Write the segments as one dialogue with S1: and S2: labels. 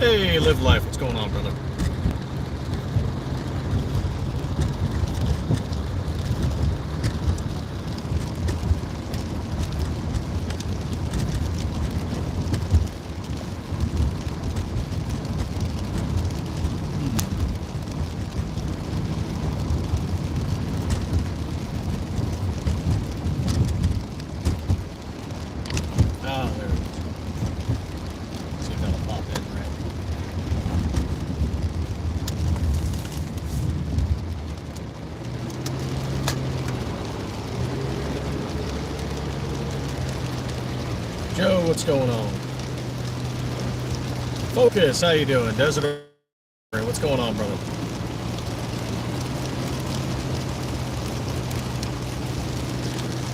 S1: Hey, live life. What's going on, brother? Ah, there it is. See if that'll pop in, right? Joe, what's going on? Focus, how you doing? Desert, what's going on, brother?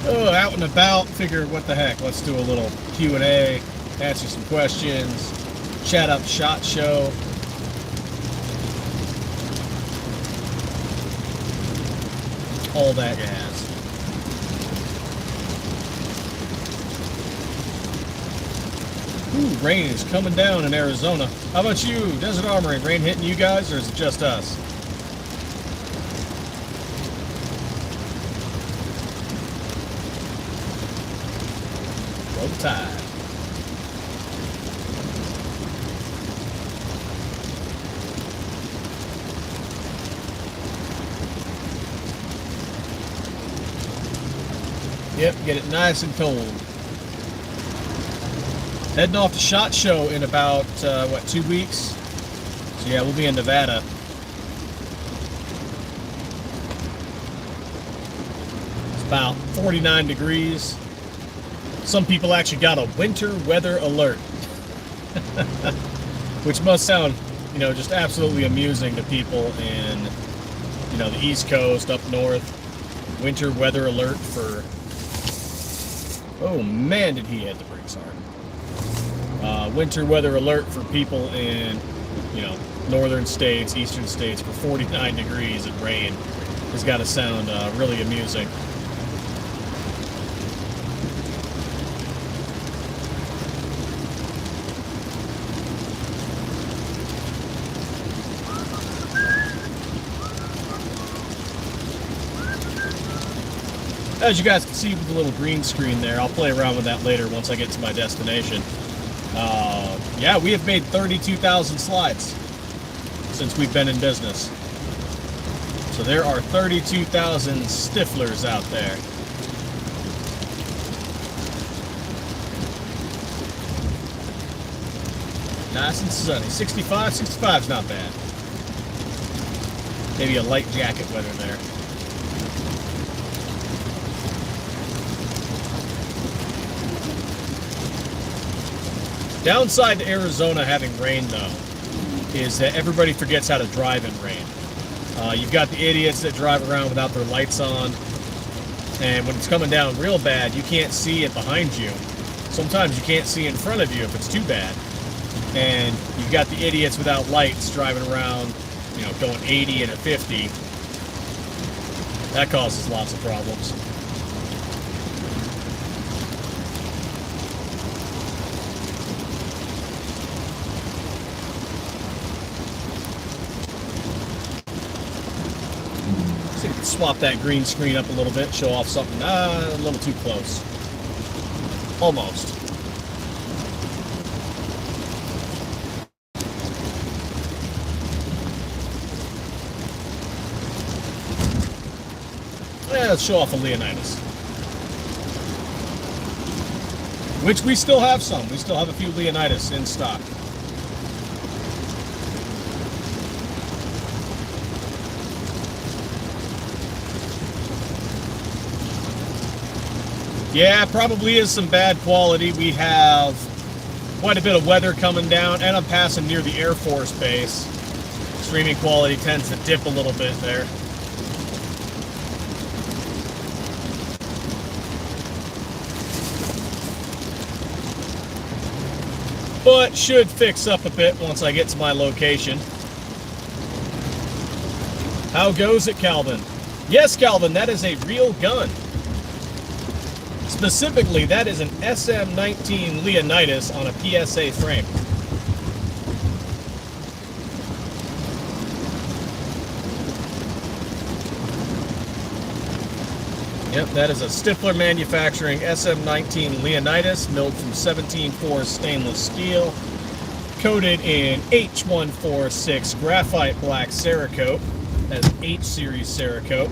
S1: Oh, out and about. Figure, what the heck? Let's do a little Q&A, answer some questions, chat up SHOT Show. All that jazz. Ooh, rain is coming down in Arizona. How about you, Desert Armory? Rain hitting you guys, or is it just us? Roll the tide. Yep, get it nice and cold. Heading off to SHOT Show in about, what, 2 weeks? So yeah, we'll be in Nevada. It's about 49 degrees. Some people actually got a winter weather alert. Which must sound, you know, just absolutely amusing to people in, you know, the East Coast, up north. Winter weather alert for... Oh man, did he hit the brakes hard. Winter weather alert for people in, you know, northern states, eastern states for 49 degrees and rain has got to sound really amusing. As you guys can see with the little green screen there, I'll play around with that later once I get to my destination. Yeah, we have made 32,000 slides since we've been in business. So there are 32,000 Stifflers out there. Nice and sunny. 65, 65's not bad. Maybe a light jacket weather there. Downside to Arizona having rain, though, is that everybody forgets how to drive in rain. You've got the idiots that drive around without their lights on, and when it's coming down real bad, you can't see it behind you. Sometimes you can't see in front of you if it's too bad. And you've got the idiots without lights driving around, you know, going 80 and a 50. That causes lots of problems. Swap that green screen up a little bit, show off something a little too close. Almost. Yeah, let's show off a Leonidas. Which we still have some. We still have a few Leonidas in stock. Yeah, probably is some bad quality. We have quite a bit of weather coming down, and I'm passing near the Air Force Base. Streaming quality tends to dip a little bit there. But should fix up a bit once I get to my location. How goes it, Calvin? Yes, Calvin, that is a real gun. Specifically, that is an SM-19 Leonidas on a PSA frame. Yep, that is a Stiffler Manufacturing SM19 Leonidas, milled from 17-4 stainless steel, coated in H146 graphite black Cerakote, as H series Cerakote,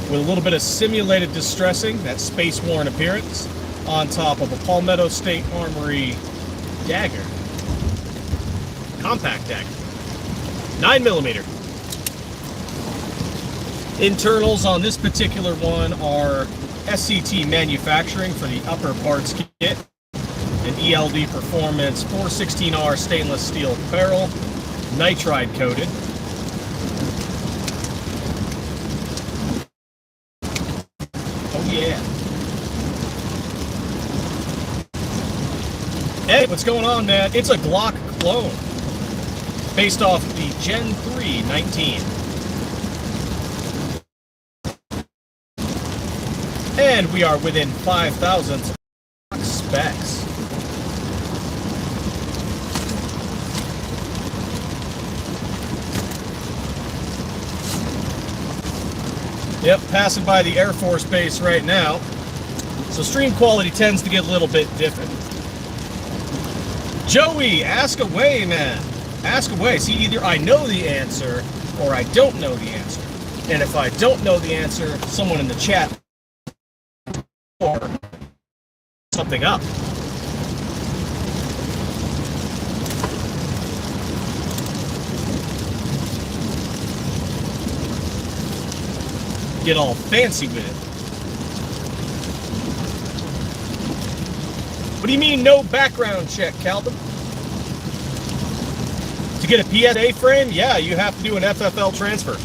S1: with a little bit of simulated distressing, that space worn appearance, on top of a Palmetto State Armory dagger, compact dagger, 9mm. Internals on this particular one are SCT Manufacturing for the upper parts kit, an ELD Performance 416R stainless steel barrel, nitride coated. Oh yeah. Hey, what's going on, man? It's a Glock clone, based off the Gen 3 19. And we are within 5,000 specs. Yep, passing by the Air Force Base right now. So stream quality tends to get a little bit different. Joey, ask away, man. Ask away. See, either I know the answer or I don't know the answer. And if I don't know the answer, someone in the chat or something up. Get all fancy with it. What do you mean no background check, Calvin? To get a PSA frame, yeah, you have to do an FFL transfer.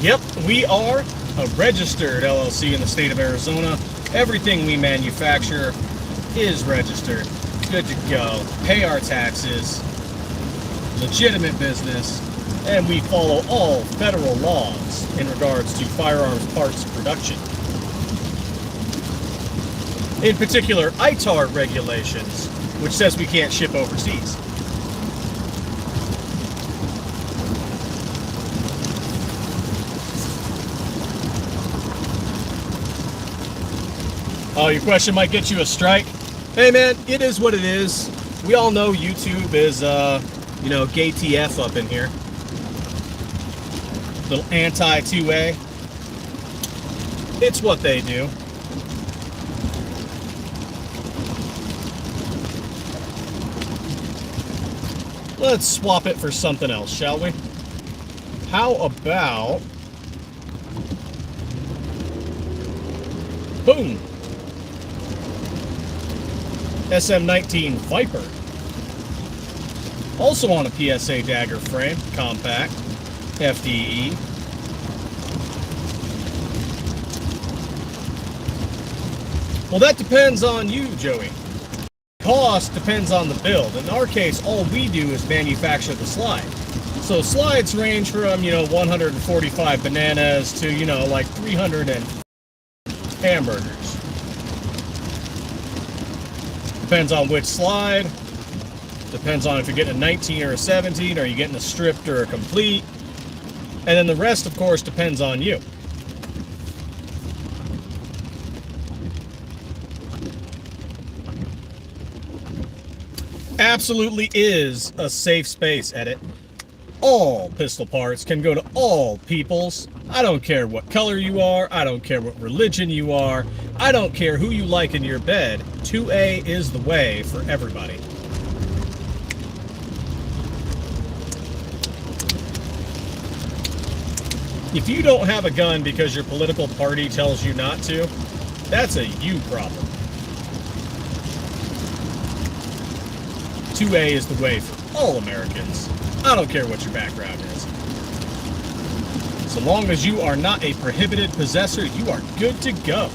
S1: Yep, we are a registered LLC in the state of Arizona. Everything we manufacture is registered, good to go, pay our taxes, legitimate business, and we follow all federal laws in regards to firearms parts production. In particular, ITAR regulations, which says we can't ship overseas. Oh, your question might get you a strike. Hey man, it is what it is. We all know YouTube is, you know, gay TF up in here. Little anti-2A. It's what they do. Let's swap it for something else, shall we? How about... boom! SM19 Viper. Also on a PSA dagger frame, compact, FDE. Well, that depends on you, Joey. Cost depends on the build. In our case, all we do is manufacture the slide. So slides range from, you know, 145 bananas to, you know, like 300 and hamburgers. Depends on which slide. Depends on if you're getting a 19 or a 17, or you're getting a stripped or a complete. And then the rest, of course, depends on you. Absolutely is a safe space, Edit. All pistol parts can go to all peoples. I don't care what color you are. I don't care what religion you are. I don't care who you like in your bed. 2A is the way for everybody. If you don't have a gun because your political party tells you not to, that's a you problem. 2A is the way for all Americans. I don't care what your background is. So long as you are not a prohibited possessor, you are good to go.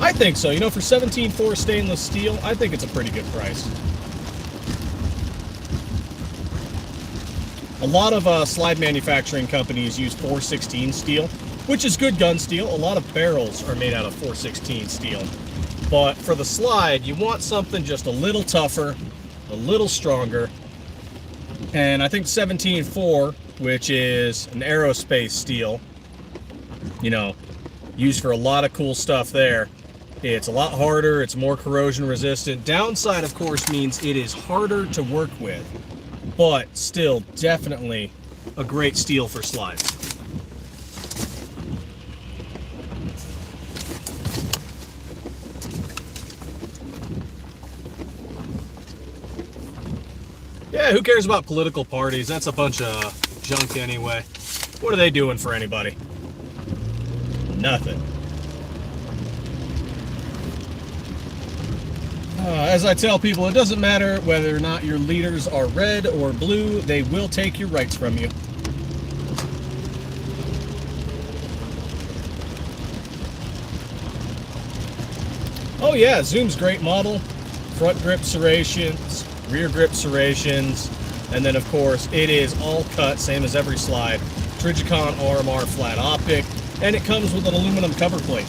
S1: I think so. You know, for 17.4 stainless steel, I think it's a pretty good price. A lot of slide manufacturing companies use 416 steel, which is good gun steel. A lot of barrels are made out of 416 steel. But for the slide, you want something just a little tougher, a little stronger. And I think 17.4, which is an aerospace steel, you know, used for a lot of cool stuff there. It's a lot harder, it's more corrosion resistant. Downside, of course, means it is harder to work with, but still definitely a great steel for slides. Yeah, who cares about political parties? That's a bunch of junk anyway. What are they doing for anybody? Nothing. As I tell people, it doesn't matter whether or not your leaders are red or blue, they will take your rights from you. Oh yeah, Zoom's great model. Front grip serrations, rear grip serrations, and then of course it is all cut, same as every slide. Trigicon RMR flat optic, and it comes with an aluminum cover plate.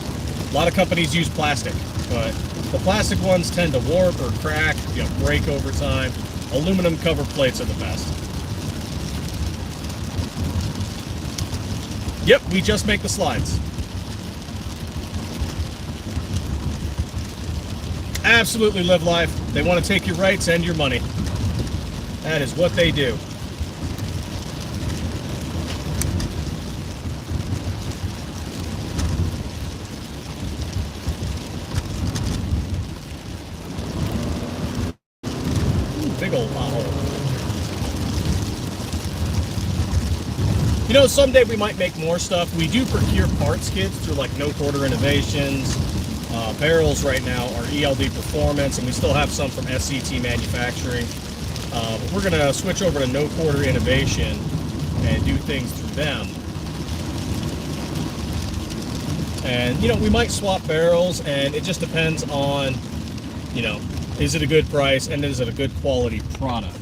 S1: A lot of companies use plastic, but the plastic ones tend to warp or crack, you know, break over time. Aluminum cover plates are the best. Yep, we just make the slides. Absolutely live life. They want to take your rights and your money. That is what they do. Big old pothole. You know, someday we might make more stuff. We do procure parts kits through like No Quarter Innovations. Barrels right now are ELD Performance, and we still have some from SCT Manufacturing. But we're going to switch over to No Quarter Innovation and do things through them. And, you know, we might swap barrels, and it just depends on, you know, is it a good price and is it a good quality product?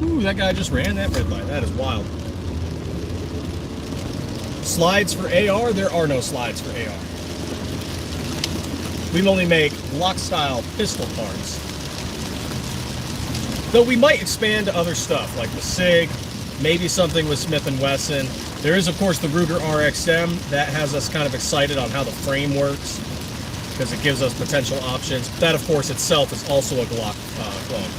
S1: Ooh, that guy just ran that red light. That is wild. Slides for AR? There are no slides for AR. We only make Glock-style pistol parts. Though we might expand to other stuff, like the SIG, maybe something with Smith & Wesson. There is, of course, the Ruger RXM. That has us kind of excited on how the frame works, because it gives us potential options. That, of course, itself is also a Glock clone.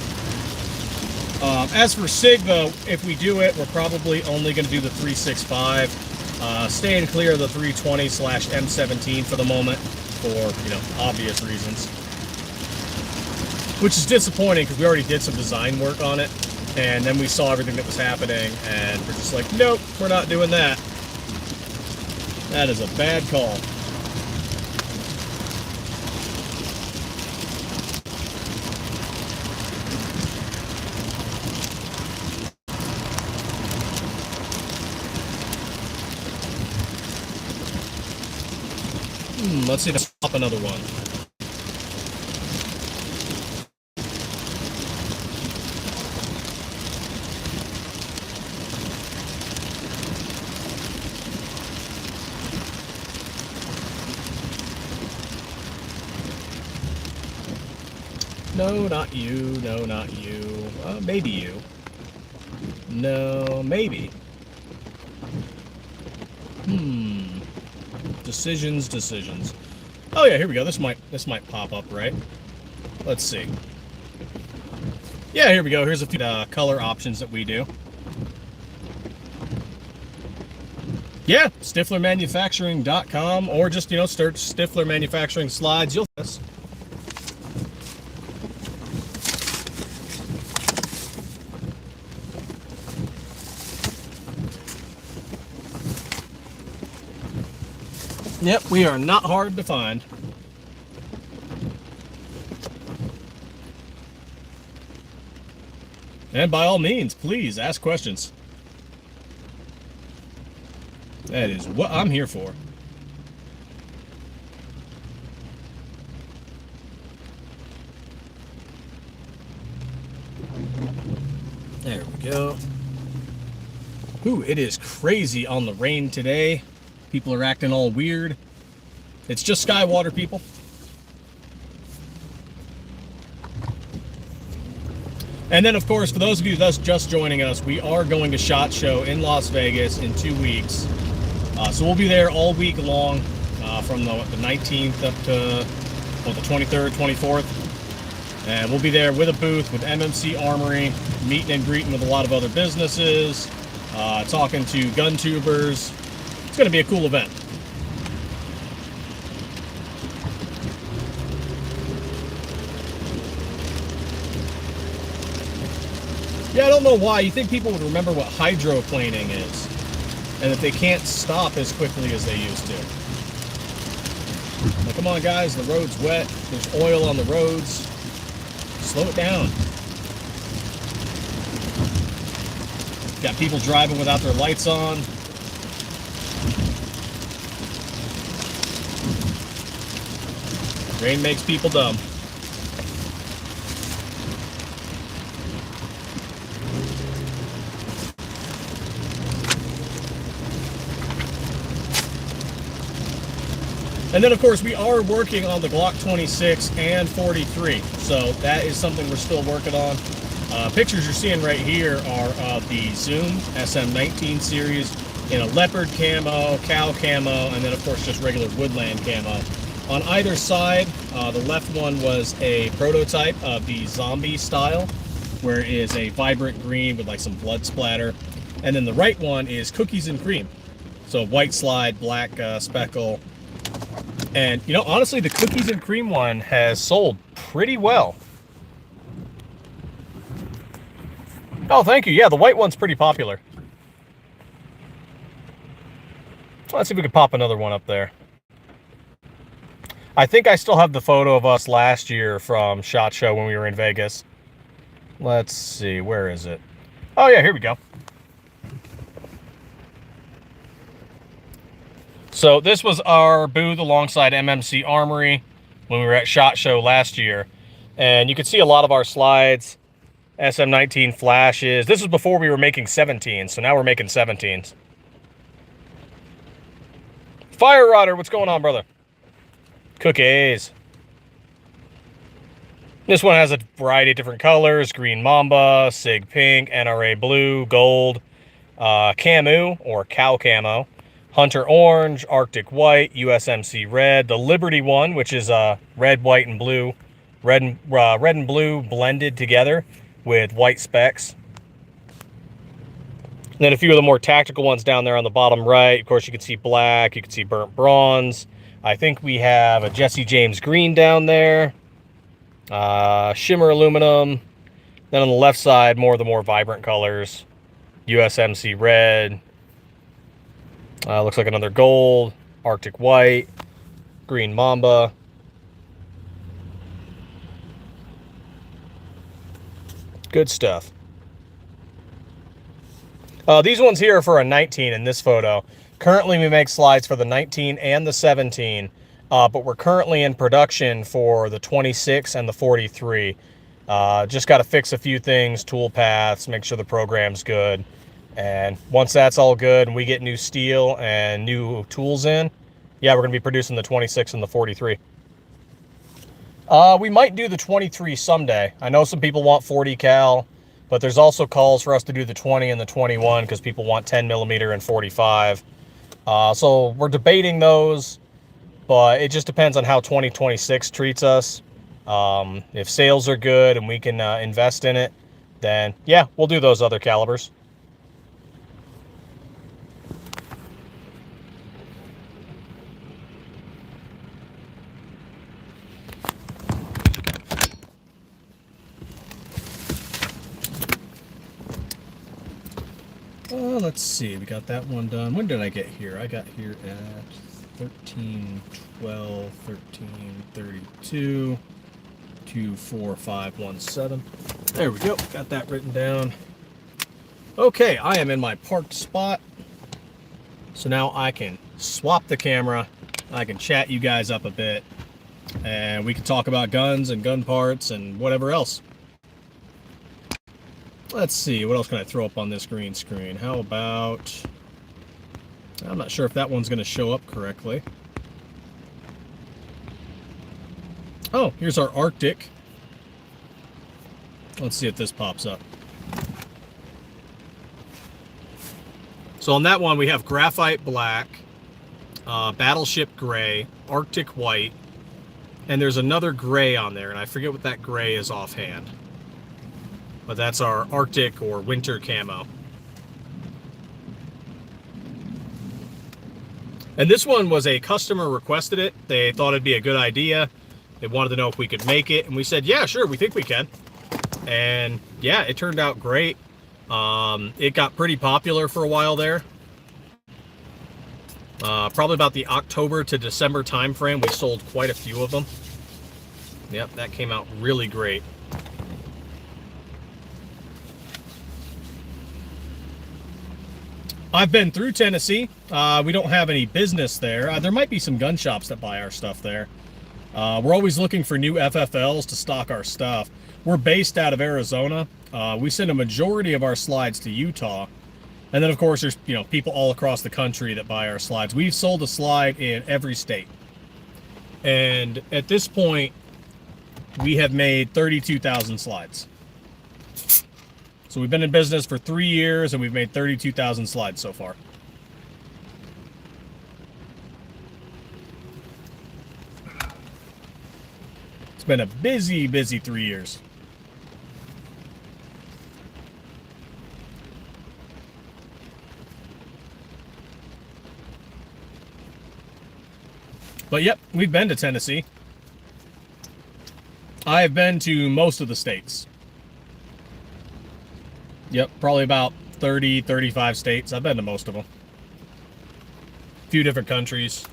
S1: As for SIG, though, if we do it, we're probably only going to do the 365. Staying clear of the 320/M17 for the moment, for, you know, obvious reasons. Which is disappointing, because we already did some design work on it. And then we saw everything that was happening, and we're just like, nope, we're not doing that. That is a bad call. Let's see, let's pop another one. No, not you. No, not you. Maybe you. No, maybe. Decisions. Oh yeah, here we go. This might pop up, right? Let's see. Yeah, here we go. Here's a few color options that we do. Yeah, StifflerManufacturing.com, or just, you know, search Stiffler Manufacturing Slides. You'll find us. Yep, we are not hard to find. And by all means, please ask questions. That is what I'm here for. There we go. Ooh, it is crazy on the rain today. People are acting all weird. It's just Skywater, people. And then, of course, for those of you that's just joining us, we are going to SHOT Show in Las Vegas in 2 weeks. So we'll be there all week long, from the 19th up to the 23rd, 24th. And we'll be there with a booth with MMC Armory, meeting and greeting with a lot of other businesses, talking to gun tubers. It's going to be a cool event. Yeah, I don't know why. You think people would remember what hydroplaning is, and that they can't stop as quickly as they used to. Now, come on, guys. The road's wet. There's oil on the roads. Slow it down. Got people driving without their lights on. Rain makes people dumb. And then, of course, we are working on the Glock 26 and 43. So that is something we're still working on. Pictures you're seeing right here are of the Zoom SM19 series in a leopard camo, cow camo, and then, of course, just regular woodland camo. On either side, the left one was a prototype of the zombie style, where it is a vibrant green with like some blood splatter. And then the right one is cookies and cream. So white slide, black speckle. And, you know, honestly, the cookies and cream one has sold pretty well. Oh, thank you. Yeah, the white one's pretty popular. Let's see if we can pop another one up there. I think I still have the photo of us last year from SHOT Show when we were in Vegas. Let's see, where is it? Oh, yeah, here we go. So this was our booth alongside MMC Armory when we were at SHOT Show last year. And you can see a lot of our slides, SM19 flashes. This was before we were making 17s, so now we're making 17s. Fire Rodder, what's going on, brother? Cookies. This one has a variety of different colors: Green Mamba, Sig Pink, NRA Blue, Gold, Camu, or Cow Camo, Hunter Orange, Arctic White, USMC Red, the Liberty one, which is red, white, and blue. Red and blue blended together with white specks. And then a few of the more tactical ones down there on the bottom right. Of course, you can see black, you can see burnt bronze. I think we have a Jesse James green down there. Shimmer aluminum. Then on the left side, more of the more vibrant colors. USMC red. Looks like another gold, Arctic white, Green Mamba. Good stuff. These ones here are for a 19 in this photo. Currently we make slides for the 19 and the 17, but we're currently in production for the 26 and the 43. Just got to fix a few things, tool paths, make sure the program's good. And once that's all good and we get new steel and new tools in, yeah, we're going to be producing the 26 and the 43. We might do the 23 someday. I know some people want 40 cal, but there's also calls for us to do the 20 and the 21 because people want 10 millimeter and 45. So we're debating those, but it just depends on how 2026 treats us. If sales are good and we can invest in it, then yeah, we'll do those other calibers. Let's see, we got that one done. When did I get here? I got here at 13:12, 13:32, 24517. There we go, got that written down. Okay, I am in my parked spot. So now I can swap the camera. I can chat you guys up a bit. And we can talk about guns and gun parts and whatever else. Let's see, what else can I throw up on this green screen? How about, I'm not sure if that one's going to show up correctly. Oh, here's our Arctic. Let's see if this pops up. So on that one, we have graphite black, battleship gray, Arctic white, and there's another gray on there, and I forget what that gray is offhand. But that's our Arctic or winter camo. And this one was a customer requested it. They thought it'd be a good idea. They wanted to know if we could make it, and we said, yeah, sure, we think we can. And yeah, it turned out great. It got pretty popular for a while there. Probably about the October to December time frame, we sold quite a few of them. Yep, that came out really great. I've been through Tennessee. We don't have any business there. There might be some gun shops that buy our stuff there. We're always looking for new FFLs to stock our stuff. We're based out of Arizona. We send a majority of our slides to Utah. And then, of course, there's people all across the country that buy our slides. We've sold a slide in every state. And at this point, we have made 32,000 slides. So we've been in business for 3 years, and we've made 32,000 slides so far. It's been a busy, busy 3 years. But yep, we've been to Tennessee. I have been to most of the states. Yep, probably about 30, 35 states. I've been to most of them. A few different countries.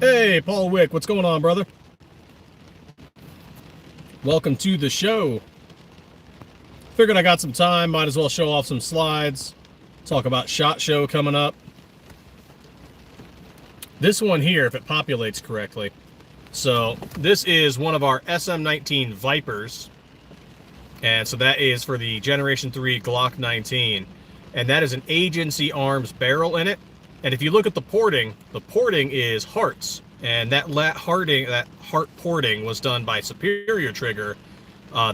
S1: Hey, Paul Wick, what's going on, brother? Welcome to the show. Figured I got some time, might as well show off some slides. Talk about SHOT Show coming up. This one here, if it populates correctly. So this is one of our SM-19 Vipers. And so that is for the Generation 3 Glock 19. And that is an Agency Arms barrel in it. And if you look at the porting is hearts. And that heart porting was done by Superior Trigger.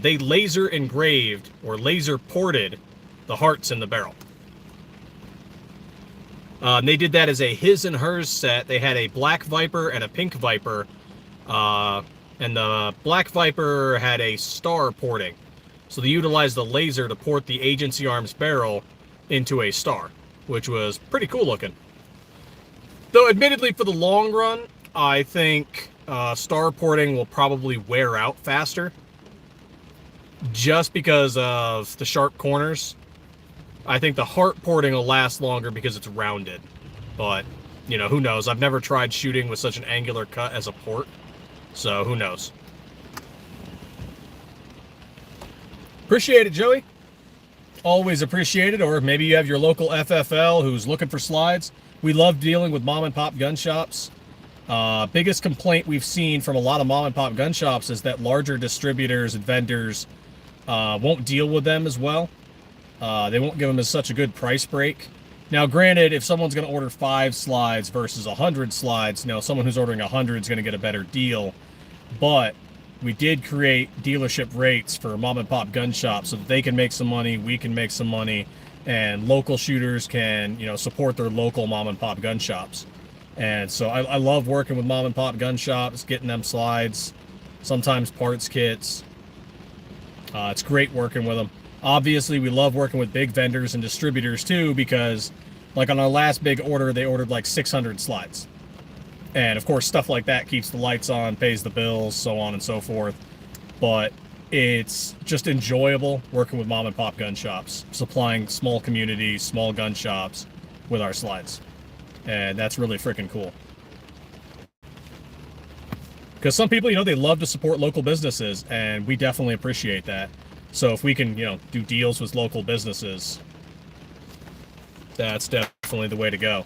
S1: They laser engraved or laser ported the hearts in the barrel. And they did that as a his and hers set. They had a black Viper and a pink Viper. And the black Viper had a star porting. So they utilized the laser to port the Agency Arms barrel into a star, which was pretty cool looking. Though admittedly for the long run, I think star porting will probably wear out faster. Just because of the sharp corners. I think the heart porting will last longer because it's rounded. But, who knows? I've never tried shooting with such an angular cut as a port. So, who knows? Appreciate it, Joey. Always appreciate it. Or maybe you have your local FFL who's looking for slides. We love dealing with mom and pop gun shops. Biggest complaint we've seen from a lot of mom and pop gun shops is that larger distributors and vendors won't deal with them as well. They won't give them as such a good price break. Now, granted, if someone's going to order 5 slides versus 100 slides, someone who's ordering 100 is going to get a better deal. But we did create dealership rates for mom and pop gun shops so that they can make some money, we can make some money, and local shooters can, support their local mom and pop gun shops. And so I love working with mom and pop gun shops, getting them slides, sometimes parts kits. It's great working with them. Obviously, we love working with big vendors and distributors too, because like on our last big order, they ordered like 600 slides. And of course, stuff like that keeps the lights on, pays the bills, so on and so forth. But it's just enjoyable working with mom and pop gun shops, supplying small communities, small gun shops with our slides. And that's really freaking cool. Because some people, they love to support local businesses, and we definitely appreciate that. So if we can, do deals with local businesses, that's definitely definitely the way to go.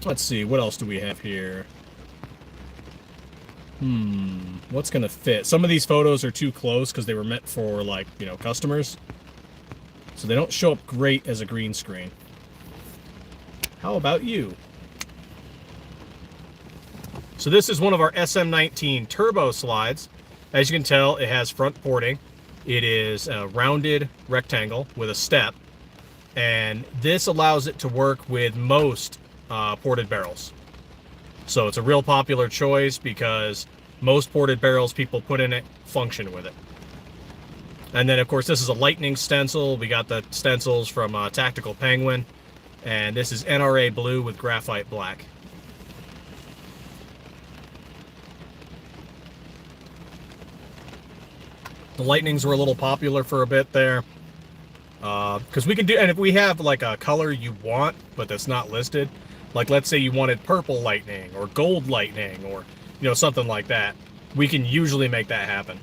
S1: Let's see, what else do we have here? What's gonna fit? Some of these photos are too close because they were meant for, like, you know, customers. So they don't show up great as a green screen. How about you? So this is one of our SM19 turbo slides. As you can tell, it has front porting. It is a rounded rectangle with a step. And this allows it to work with most ported barrels. So it's a real popular choice because most ported barrels people put in it function with it. And then, of course, this is a lightning stencil. We got the stencils from Tactical Penguin. And this is NRA blue with graphite black. The lightnings were a little popular for a bit there. Because we can do, and if we have like a color you want, but that's not listed, like let's say you wanted purple lightning or gold lightning or, you know, something like that, we can usually make that happen.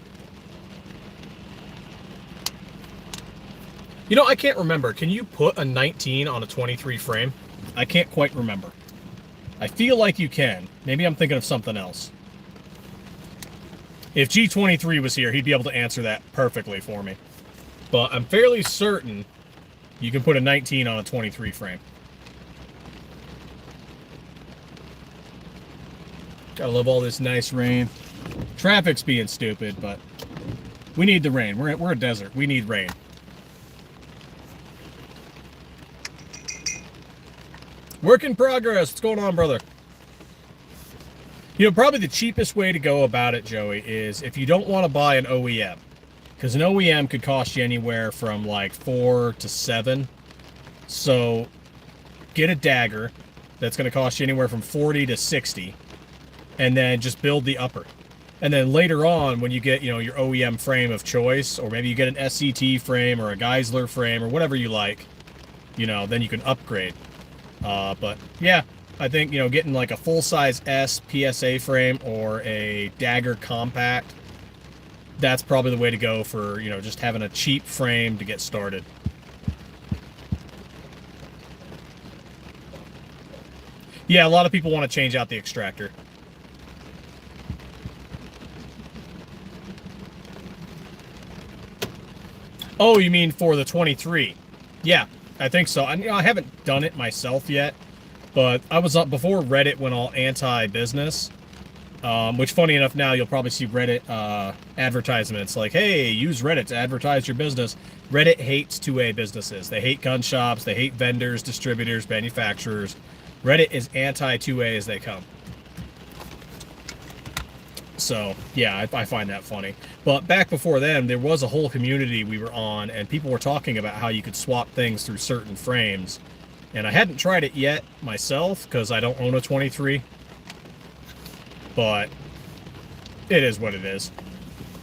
S1: You know, I can't remember. Can you put a 19 on a 23 frame? I can't quite remember. I feel like you can. Maybe I'm thinking of something else. If G23 was here, he'd be able to answer that perfectly for me. But I'm fairly certain you can put a 19 on a 23 frame. Gotta love all this nice rain. Traffic's being stupid, but we need the rain. We're a desert. We need rain. Work in progress. What's going on, brother? You know, probably the cheapest way to go about it, Joey, is if you don't want to buy an OEM. Because an OEM could cost you anywhere from like 4 to 7. So get a dagger that's going to cost you anywhere from 40 to 60. And then just build the upper. And then later on, when you get, you know, your OEM frame of choice, or maybe you get an SCT frame or a Geisler frame or whatever you like, you know, then you can upgrade. But yeah, I think, you know, getting like a full-size S PSA frame or a Dagger compact, that's probably the way to go for, you know, just having a cheap frame to get started. Yeah, a lot of people want to change out the extractor. Oh, you mean for the 23? Yeah, I think so. You know, I haven't done it myself yet, but I was up before Reddit went all anti-business, which, funny enough, now you'll probably see Reddit advertisements like, hey, use Reddit to advertise your business. Reddit hates 2A businesses. They hate gun shops. They hate vendors, distributors, manufacturers. Reddit is anti-2A as they come. So, yeah, I find that funny. But back before then, there was a whole community we were on, and people were talking about how you could swap things through certain frames. And I hadn't tried it yet myself, because I don't own a 23. But it is what it is.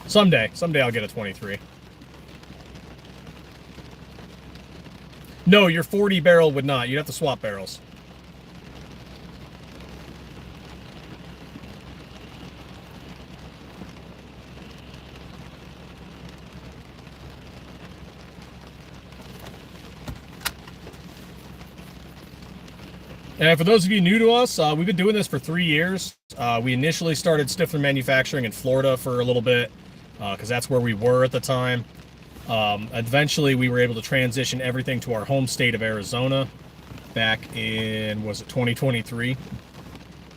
S1: Someday I'll get a 23. No, your 40 barrel would not. You'd have to swap barrels. And for those of you new to us, we've been doing this for 3 years. We initially started Stiffler Manufacturing in Florida for a little bit, because that's where we were at the time. Eventually, we were able to transition everything to our home state of Arizona back in, was it 2023?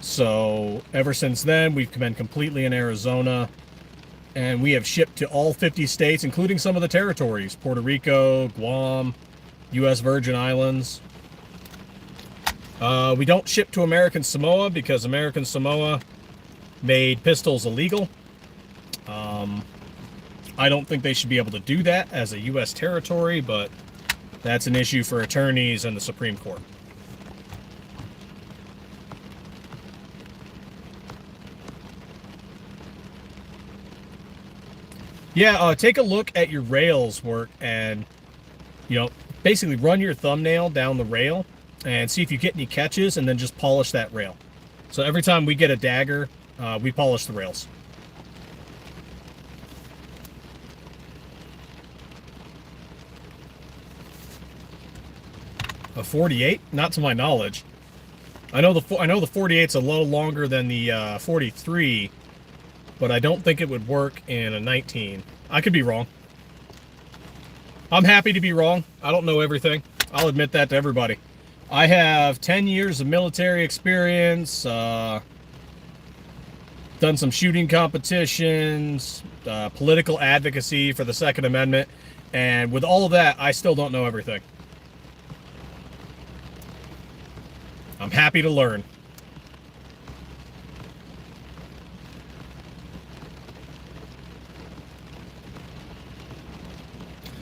S1: So ever since then, we've been completely in Arizona, and we have shipped to all 50 states, including some of the territories, Puerto Rico, Guam, U.S. Virgin Islands. We don't ship to American Samoa because American Samoa made pistols illegal. I don't think they should be able to do that as a U.S. territory, but that's an issue for attorneys and the Supreme Court. Yeah, take a look at your rails work and, you know, basically run your thumbnail down the rail and see if you get any catches, and then just polish that rail. So every time we get a dagger, we polish the rails. A 48? Not to my knowledge. I know the 48's a little longer than the 43, but I don't think it would work in a 19. I could be wrong. I'm happy to be wrong. I don't know everything. I'll admit that to everybody. I have 10 years of military experience, done some shooting competitions, political advocacy for the Second Amendment, and with all of that, I still don't know everything. I'm happy to learn.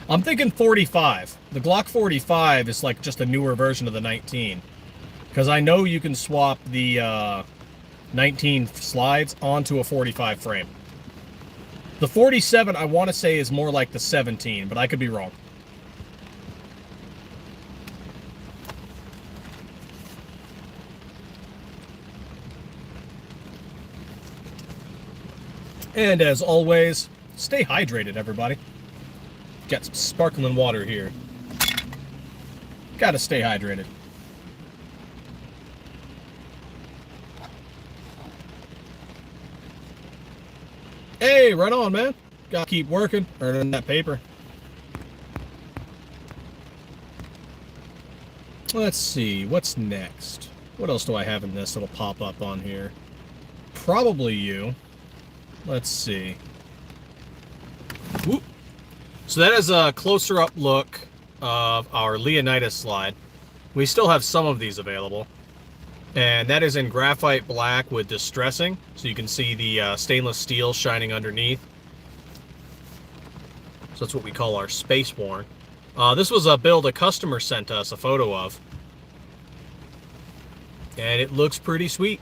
S1: I'm thinking 45. The Glock 45 is like just a newer version of the 19. Because I know you can swap the 19 slides onto a 45 frame. The 47, I want to say, is more like the 17, but I could be wrong. And as always, stay hydrated, everybody. Got some sparkling water here. Gotta stay hydrated. Hey, right on, man. Gotta keep working, earning that paper. Let's see, what's next? What else do I have in this that'll pop up on here? Probably you. Let's see. Whoop. So that is a closer up look of our Leonidas slide. We still have some of these available. And that is in graphite black with distressing. So you can see the stainless steel shining underneath. So that's what we call our space worn. This was a build a customer sent us a photo of. And it looks pretty sweet.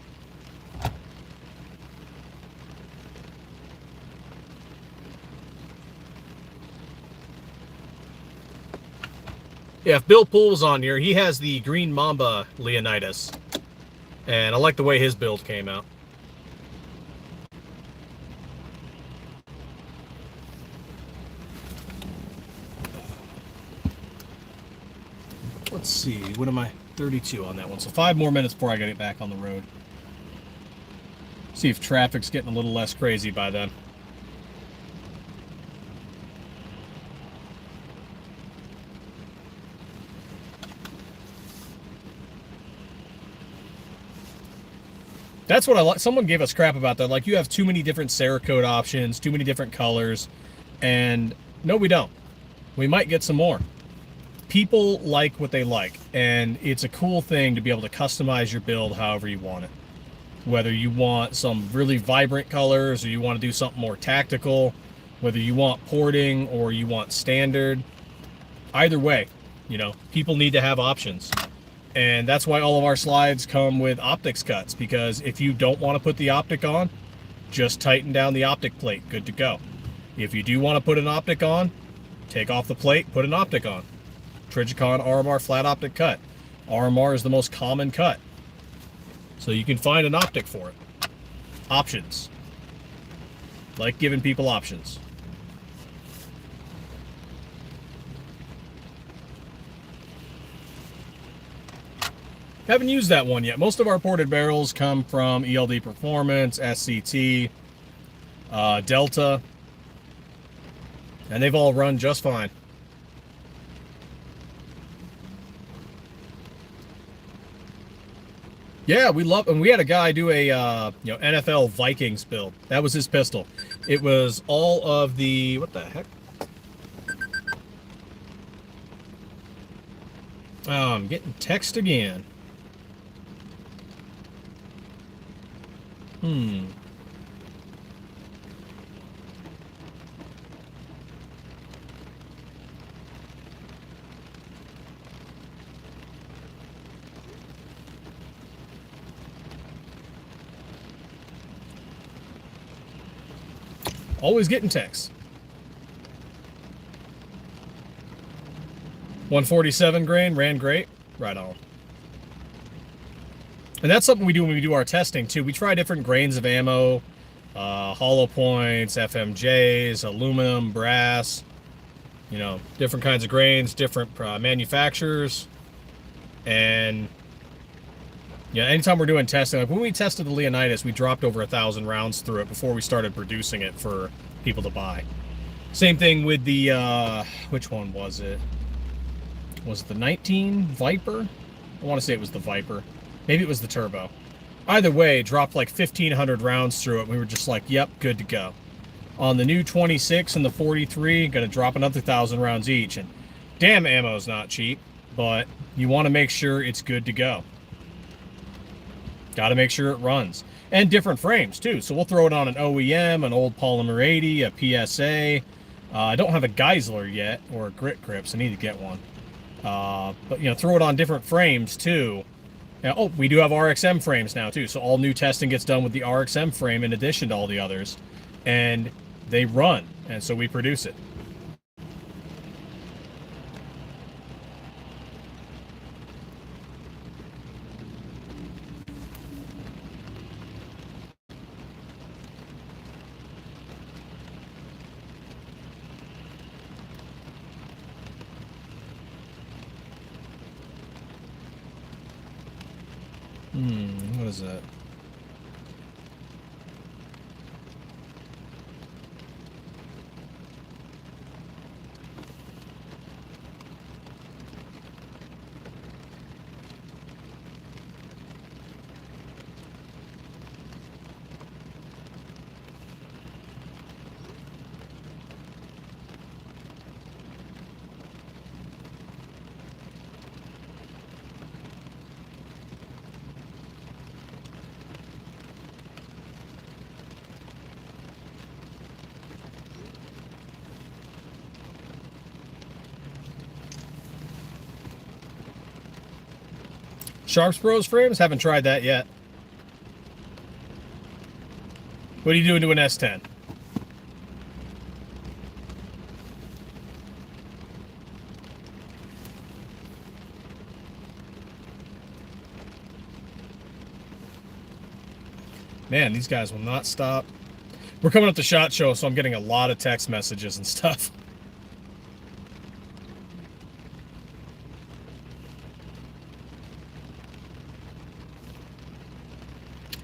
S1: Yeah, if Bill Pool's on here, he has the Green Mamba Leonidas. And I like the way his build came out. Let's see, what am I? 32 on that one. So 5 more minutes before I get it back on the road. See if traffic's getting a little less crazy by then. That's what I like. Someone gave us crap about that. Like, you have too many different Cerakote options, too many different colors. And no, we don't. We might get some more. People like what they like. And it's a cool thing to be able to customize your build however you want it. Whether you want some really vibrant colors or you want to do something more tactical. Whether you want porting or you want standard. Either way, you know, people need to have options. And that's why all of our slides come with optics cuts, because if you don't want to put the optic on, just tighten down the optic plate, good to go. If you do want to put an optic on, take off the plate, put an optic on. Trijicon RMR flat optic cut. RMR is the most common cut. So you can find an optic for it. Options. Like giving people options. Haven't used that one yet. Most of our ported barrels come from ELD Performance, SCT, Delta, and they've all run just fine. Yeah, we love, and we had a guy do a NFL Vikings build. That was his pistol. It was all of the, what the heck? Oh, I'm getting text again. Always getting texts. 147 grain, ran great. Right on. And that's something we do when we do our testing too. We try different grains of ammo, hollow points, FMJs, aluminum, brass, you know, different kinds of grains, different manufacturers. And yeah, anytime we're doing testing, like when we tested the Leonidas, we dropped over 1,000 rounds through it before we started producing it for people to buy. Same thing with the, which one was it? Was it the 19 Viper? I want to say it was the Viper. Maybe it was the Turbo. Either way, it dropped like 1,500 rounds through it. And we were just like, yep, good to go. On the new 26 and the 43, going to drop another 1,000 rounds each. And damn, ammo's not cheap, but you want to make sure it's good to go. Got to make sure it runs. And different frames, too. So we'll throw it on an OEM, an old Polymer 80, a PSA. I don't have a Geisler yet, or a Grit Grips. I need to get one. But, you know, throw it on different frames, too. Oh, we do have RXM frames now, too. So all new testing gets done with the RXM frame in addition to all the others. And they run. And so we produce it. What is that? Sharps Bros frames? Haven't tried that yet. What are you doing to an S10? Man, these guys will not stop. We're coming up to SHOT Show, so I'm getting a lot of text messages and stuff.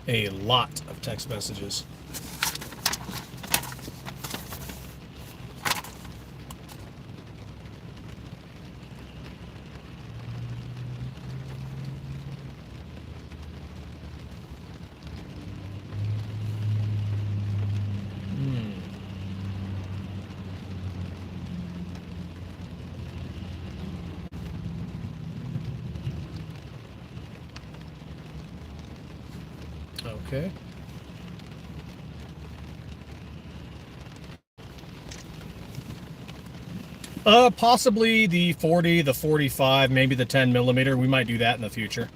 S1: A lot of text messages. Okay. Possibly the 40, the 45, maybe the 10 millimeter. We might do that in the future.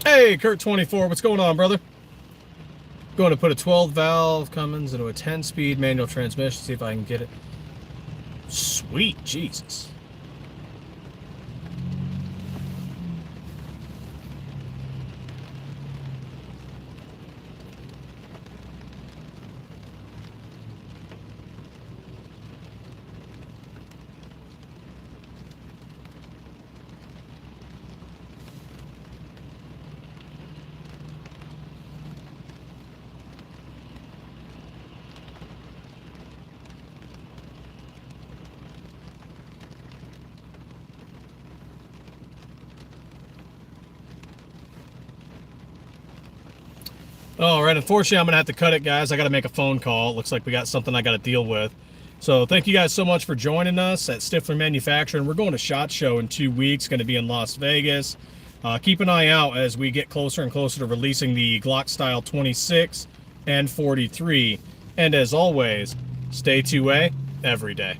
S1: Hey, Kurt24, what's going on, brother? Going to put a 12 valve Cummins into a 10-speed manual transmission, see if I can get it. Sweet Jesus. All right, unfortunately, I'm going to have to cut it, guys. I got to make a phone call. It looks like we got something I got to deal with. So thank you guys so much for joining us at Stiffler Manufacturing. We're going to SHOT Show in 2 weeks. Going to be in Las Vegas. Keep an eye out as we get closer and closer to releasing the Glock Style 26 and 43. And as always, stay 2A every day.